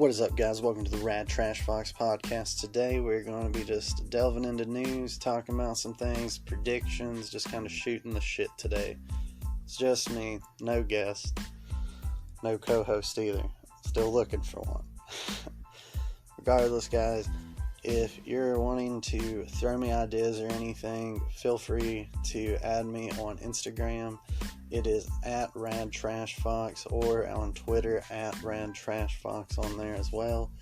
What is up, guys? Welcome to the TheRadTrashFox Podcast. Today we're going to be just delving into news, talking about some things, predictions, just kind of shooting the shit today. It's just me, no guest, no co-host either. Still looking for one. Regardless, guys, if you're wanting to throw me ideas or anything, feel free to add me on Instagram. It is at TheRadTrashFox, or on Twitter at TheRadTrashFox on there as well.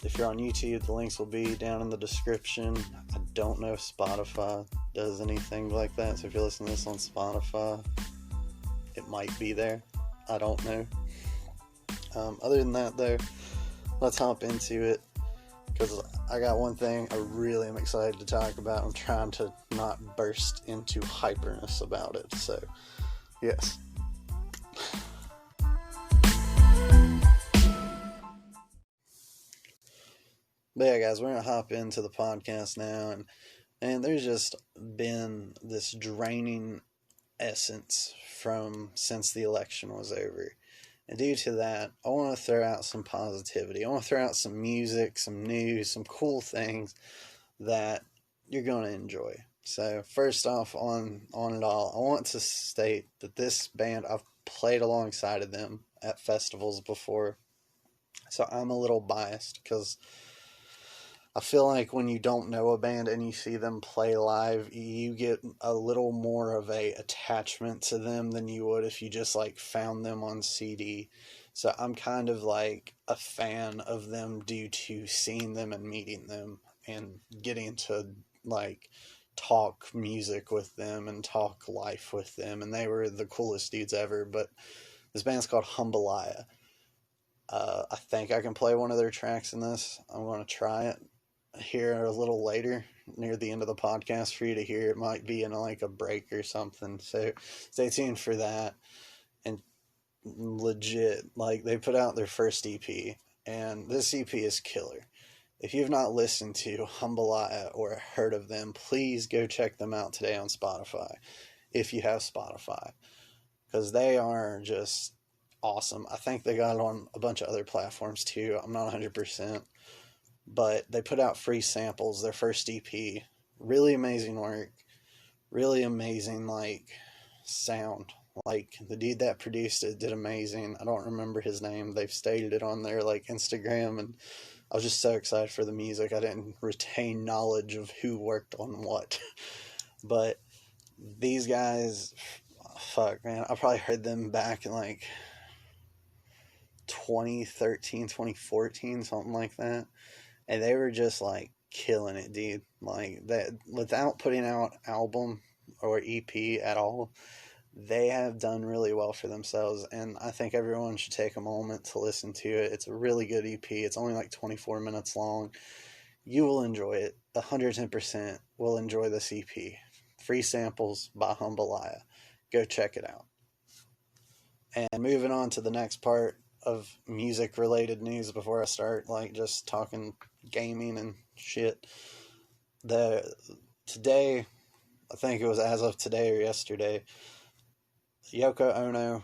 If you're on YouTube, the links will be down in the description. I don't know if Spotify does anything like that, so if you're listening to this on Spotify, it might be there. I don't know. Other than that, though, let's hop into it, because I got one thing I really am excited to talk about. I'm trying to not burst into hyperness about it, so yes. But yeah, guys, we're going to hop into the podcast now, and there's just been this draining essence since the election was over. And due to that, I want to throw out some positivity. I want to throw out some music, some news, some cool things that you're going to enjoy. So first off, on it all, I want to state that this band, I've played alongside of them at festivals before. So I'm a little biased because I feel like when you don't know a band and you see them play live, you get a little more of a attachment to them than you would if you just like found them on CD. So I'm kind of like a fan of them due to seeing them and meeting them and getting to like talk music with them and talk life with them. And they were the coolest dudes ever. But this band's called Jambalaya. I think I can play one of their tracks in this. I'm going to try it here a little later near the end of the podcast for you to hear. It might be in like a break or something, so stay tuned for that. And legit, like, they put out their first EP, and this EP is killer. If you've not listened to Jambalaya or heard of them, please go check them out today on Spotify, if you have Spotify, because they are just awesome. I think they got it on a bunch of other platforms too. I'm not 100%. But they put out free samples, their first EP. Really amazing work. Really amazing, like, sound. Like, the dude that produced it did amazing. I don't remember his name. They've stated it on their, like, Instagram, and I was just so excited for the music. I didn't retain knowledge of who worked on what. But these guys, fuck, man. I probably heard them back in, like, 2013, 2014, something like that. And they were just, like, killing it, dude. Like, that, without putting out album or EP at all, they have done really well for themselves. And I think everyone should take a moment to listen to it. It's a really good EP. It's only like 24 minutes long. You will enjoy it. 110% will enjoy this EP. Free samples by Jambalaya. Go check it out. And moving on to the next part of music-related news before I start, like, just talking gaming and shit. Today, I think it was as of today or yesterday, Yoko Ono,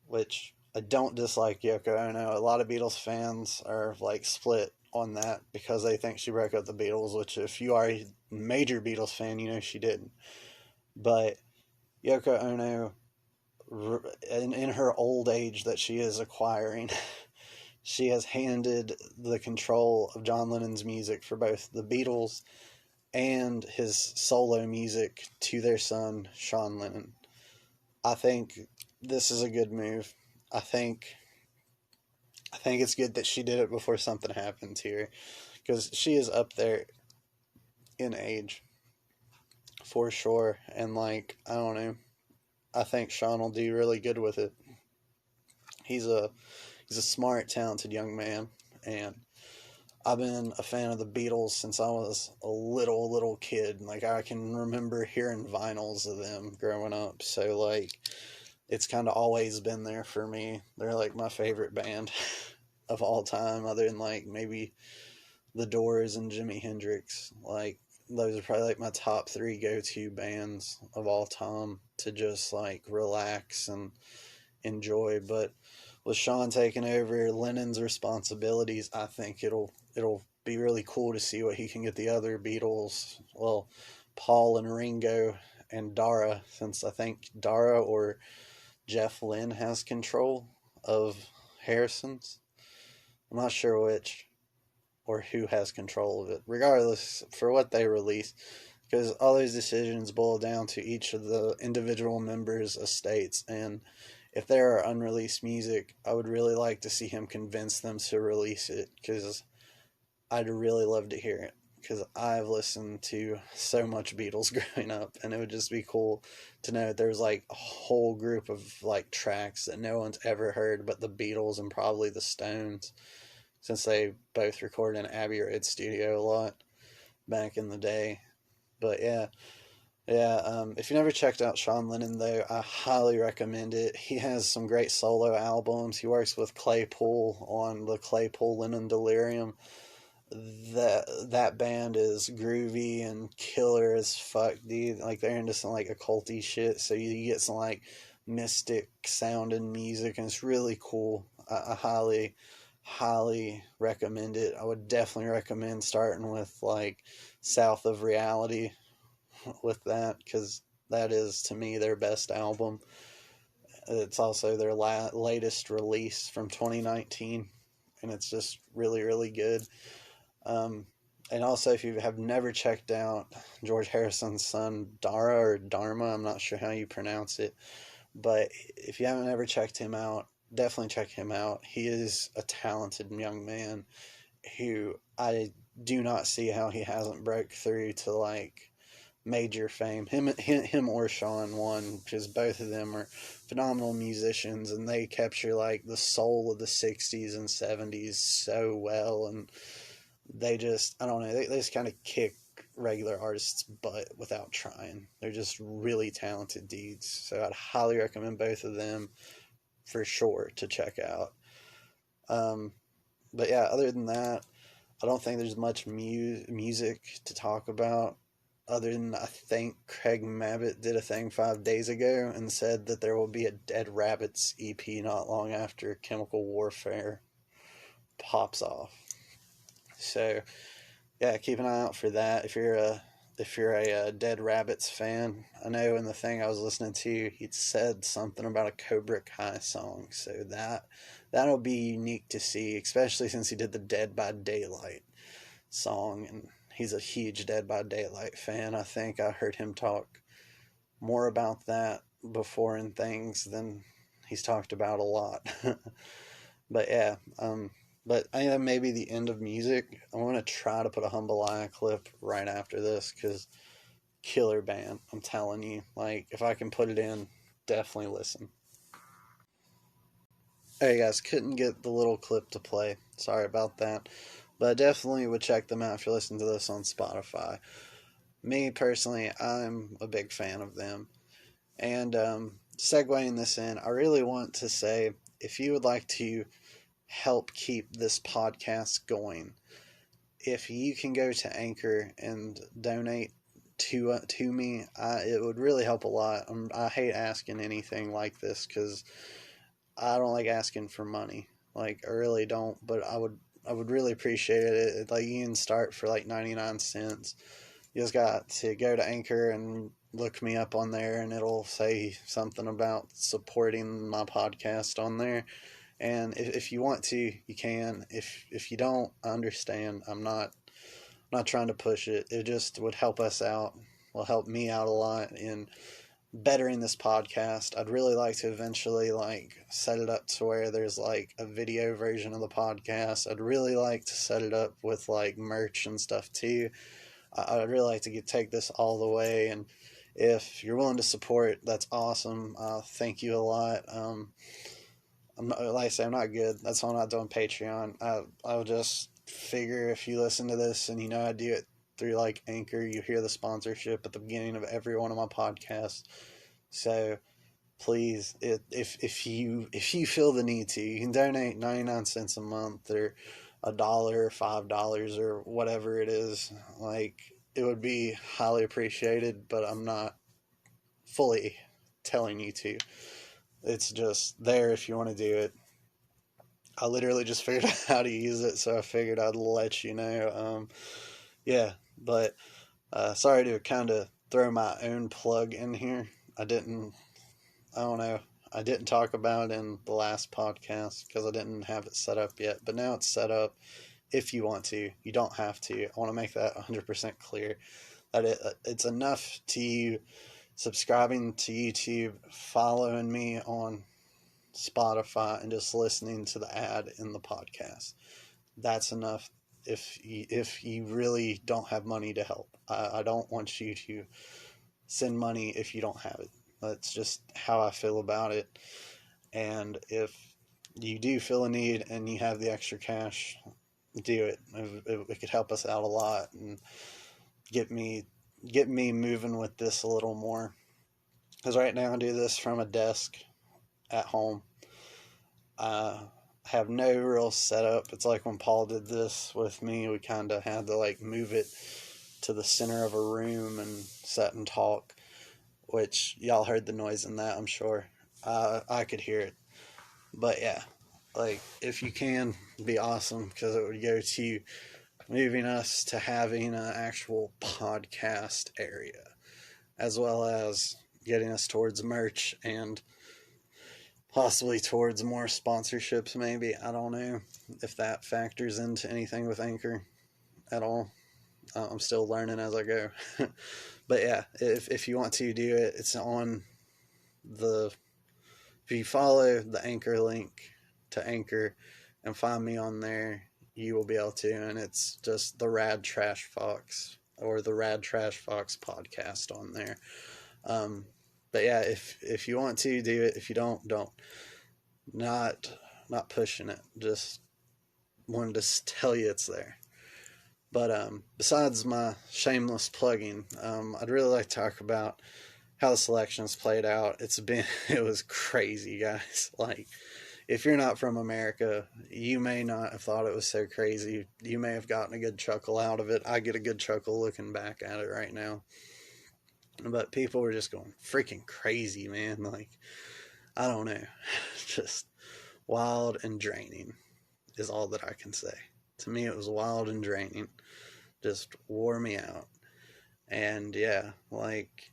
which I don't dislike Yoko Ono. A lot of Beatles fans are, like, split on that because they think she broke up the Beatles, which if you are a major Beatles fan, you know she didn't. But Yoko Ono, in her old age that she is acquiring, she has handed the control of John Lennon's music for both the Beatles and his solo music to their son, Sean Lennon. I think this is a good move. I think it's good that she did it before something happened to her, because she is up there in age, for sure. And, like, I don't know, I think Sean will do really good with it. He's a smart, talented young man, and I've been a fan of the Beatles since I was a little kid. Like, I can remember hearing vinyls of them growing up, so, like, it's kind of always been there for me. They're, like, my favorite band of all time, other than, like, maybe The Doors and Jimi Hendrix. Like, those are probably, like, my top 3 go-to bands of all time to just, like, relax and enjoy. But with Sean taking over Lennon's responsibilities, I think it'll be really cool to see what he can get the other Beatles, well, Paul and Ringo and Dara, since I think Dara or Jeff Lynne has control of Harrison's. I'm not sure which or who has control of it. Regardless, for what they release, because all those decisions boil down to each of the individual members' estates, and if there are unreleased music, I would really like to see him convince them to release it, because I'd really love to hear it, because I've listened to so much Beatles growing up, and it would just be cool to know that there's like a whole group of like tracks that no one's ever heard but the Beatles and probably the Stones, since they both recorded in Abbey Road studio a lot back in the day. But yeah, if you never checked out Sean Lennon, though, I highly recommend it. He has some great solo albums. He works with Claypool on the Claypool Lennon Delirium. That band is groovy and killer as fuck, dude. Like, they're into some like occulty shit, so you get some like mystic sounding music, and it's really cool. I highly recommend it. I would definitely recommend starting with like South of Reality with that, because that is, to me, their best album. It's also their latest release from 2019, and it's just really, really good. And also, if you have never checked out George Harrison's son, Dara, or Dharma, I'm not sure how you pronounce it, but if you haven't ever checked him out, definitely check him out. He is a talented young man who I do not see how he hasn't broke through to like major fame. Him or Sean one, because both of them are phenomenal musicians, and they capture like the soul of the 60s and 70s so well, and they just, I don't know, they just kind of kick regular artists' butt without trying. They're just really talented dudes, so I'd highly recommend both of them for sure to check out. But yeah, other than that, I don't think there's much music to talk about, other than I think Craig Mabbitt did a thing 5 days ago and said that there will be a Dead Rabbits EP not long after Chemical Warfare pops off. So yeah, keep an eye out for that. If you're a Dead Rabbits fan, I know in the thing I was listening to, he said something about a Cobra Kai song, so that'll be unique to see, especially since he did the Dead by Daylight song, and he's a huge Dead by Daylight fan. I think I heard him talk more about that before in things than he's talked about a lot. But yeah, but I think that may be the end of music. I'm going to try to put a Humble Eye clip right after this, because killer band, I'm telling you. Like, if I can put it in, definitely listen. Hey guys, couldn't get the little clip to play. Sorry about that. But I definitely would check them out if you're listening to this on Spotify. Me, personally, I'm a big fan of them. And segueing this in, I really want to say, if you would like to help keep this podcast going, if you can go to Anchor and donate to me, it would really help a lot. I hate asking anything like this, because I don't like asking for money. Like, I really don't, but I would really appreciate it. Like, you can start for like 99 cents. You just got to go to Anchor and look me up on there, and it'll say something about supporting my podcast on there. And if you want to, you can. If you don't, I understand. I'm not trying to push it. It just would help us out. Will help me out a lot in bettering this podcast. I'd really like to eventually like set it up to where there's like a video version of the podcast. I'd really like to set it up with like merch and stuff too. I'd really like to take this all the way, and if you're willing to support, that's awesome. Thank you a lot. I'm not, like I say, I'm not good. That's why I'm not doing Patreon. I'll just figure, if you listen to this and you know I do it through like Anchor, you hear the sponsorship at the beginning of every one of my podcasts. So please, if you feel the need to, you can donate 99 cents a month, or $1 or $5 or whatever it is. Like, it would be highly appreciated, but I'm not fully telling you to. It's just there if you want to do it. I literally just figured out how to use it, so I figured I'd let you know. Yeah, but sorry to kind of throw my own plug in here. I don't know, I didn't talk about it in the last podcast because I didn't have it set up yet, but now it's set up. If you want to, you don't have to. I want to make that 100% clear that it's enough to you subscribing to YouTube, following me on Spotify, and just listening to the ad in the podcast. That's enough. If you really don't have money to help, I don't want you to send money if you don't have it. That's just how I feel about it. And if you do feel a need and you have the extra cash, do it. It could help us out a lot and get me moving with this a little more. Because right now I do this from a desk at home. I have no real setup. It's like when Paul did this with me, we kind of had to like move it to the center of a room and sit and talk, which y'all heard the noise in that, I'm sure. I could hear it. But yeah, like if you can, be awesome, because it would go to moving us to having an actual podcast area, as well as getting us towards merch and possibly towards more sponsorships, maybe. I don't know if that factors into anything with Anchor at all. I'm still learning as I go. But yeah, if you want to do it, it's on if you follow the Anchor link to Anchor and find me on there, you will be able to. And it's just the TheRadTrashFox or the TheRadTrashFox Podcast on there. But yeah, if you want to, do it. If you don't. Not pushing it. Just wanted to tell you it's there. But besides my shameless plugging, I'd really like to talk about how the selections played out. It was crazy, guys. Like, if you're not from America, you may not have thought it was so crazy. You may have gotten a good chuckle out of it. I get a good chuckle looking back at it right now. But people were just going freaking crazy, man. Like, I don't know. Just wild and draining is all that I can say. To me, it was wild and draining. Just wore me out. And yeah, like,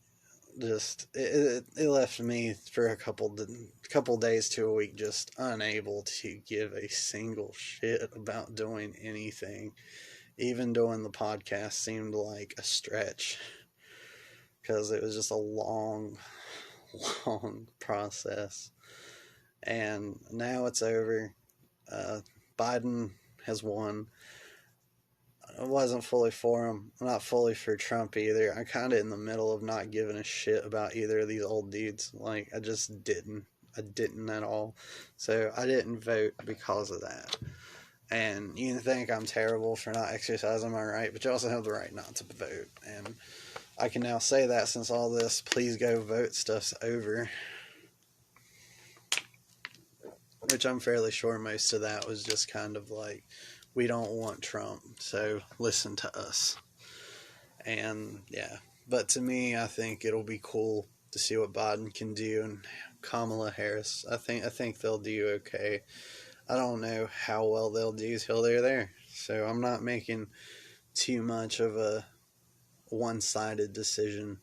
just it left me for a couple days to a week just unable to give a single shit about doing anything. Even doing the podcast seemed like a stretch, because it was just a long process. And now it's over. Biden has won. I wasn't fully for him. I'm not fully for Trump either. I'm kind of in the middle of not giving a shit about either of these old dudes. Like, I just didn't. I didn't at all. So I didn't vote because of that. And you can think I'm terrible for not exercising my right, but you also have the right not to vote. And I can now say that since all this please go vote stuff's over. Which I'm fairly sure most of that was just kind of like, we don't want Trump, so listen to us. And yeah, but to me, I think it'll be cool to see what Biden can do, and Kamala Harris. I think they'll do okay. I don't know how well they'll do till they're there, so I'm not making too much of a one-sided decision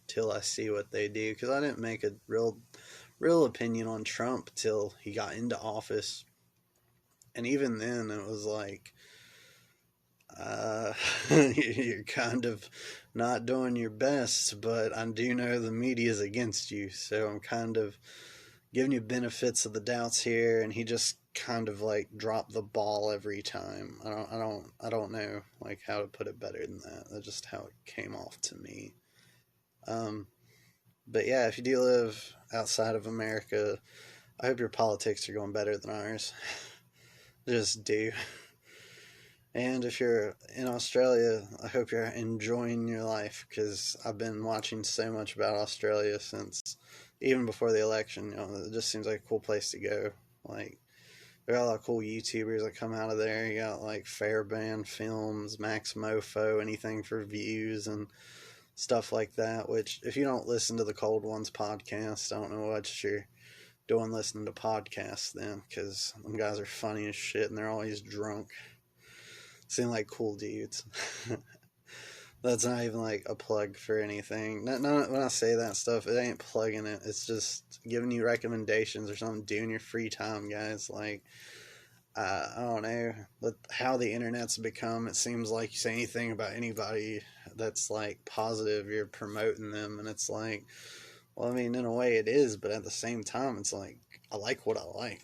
till I see what they do, because I didn't make a real opinion on Trump till he got into office. And even then, it was like, you're kind of not doing your best, but I do know the media is against you, so I'm kind of giving you benefits of the doubts here. And he just kind of like dropped the ball every time. I don't know like how to put it better than that. That's just how it came off to me. But yeah, if you do live outside of America, I hope your politics are going better than ours. Just do. And if you're in Australia, I hope you're enjoying your life, because I've been watching so much about Australia since even before the election. You know, it just seems like a cool place to go. Like, there are a lot of cool YouTubers that come out of there. You got like Fairbairn Films, Max Mofo, anything for views and stuff like that. Which, if you don't listen to the Cold Ones podcast, I don't know what you're doing listening to podcasts then, because them guys are funny as shit and they're always drunk. Seem like cool dudes. That's not even like a plug for anything. No, when I say that stuff, it ain't plugging it. It's just giving you recommendations or something. Do in your free time, guys. Like, I don't know, with how the internet's become, it seems like you say anything about anybody that's like positive, you're promoting them, and it's like, well, I mean, in a way it is, but at the same time, it's like, I like what I like.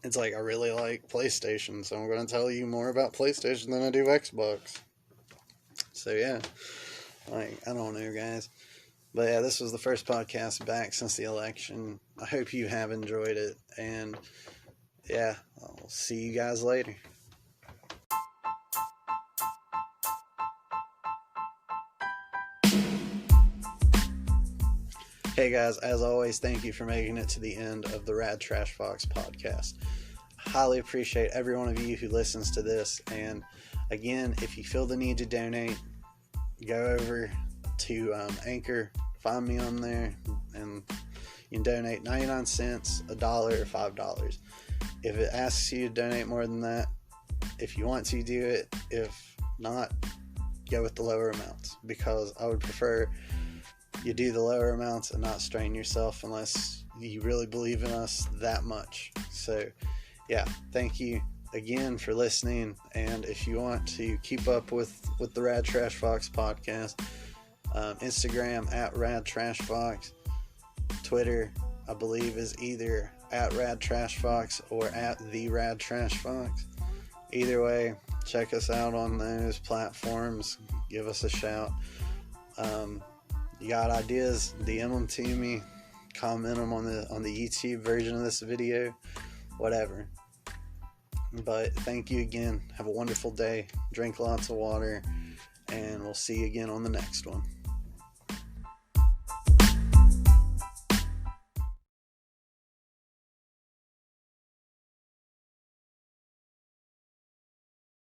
It's like, I really like PlayStation, so I'm going to tell you more about PlayStation than I do Xbox. So yeah, like, I don't know, guys. But yeah, this was the first podcast back since the election. I hope you have enjoyed it, and yeah, I'll see you guys later. Hey guys, as always, thank you for making it to the end of the TheRadTrashFox Podcast. I highly appreciate every one of you who listens to this, and again, if you feel the need to donate, go over to Anchor, find me on there, and you can donate 99 cents, $1, or $5. If it asks you to donate more than that, if you want to, do it. If not, go with the lower amounts, because I would prefer you do the lower amounts and not strain yourself unless you really believe in us that much. So yeah, thank you again for listening, and if you want to keep up with the TheRadTrashFox Podcast, Instagram at TheRadTrashFox, Twitter I believe is either at TheRadTrashFox or at TheRadTrashFox. Either way, check us out on those platforms, give us a shout. You got ideas, DM them to me, comment them on the YouTube version of this video, whatever. But thank you again. Have a wonderful day. Drink lots of water, and we'll see you again on the next one.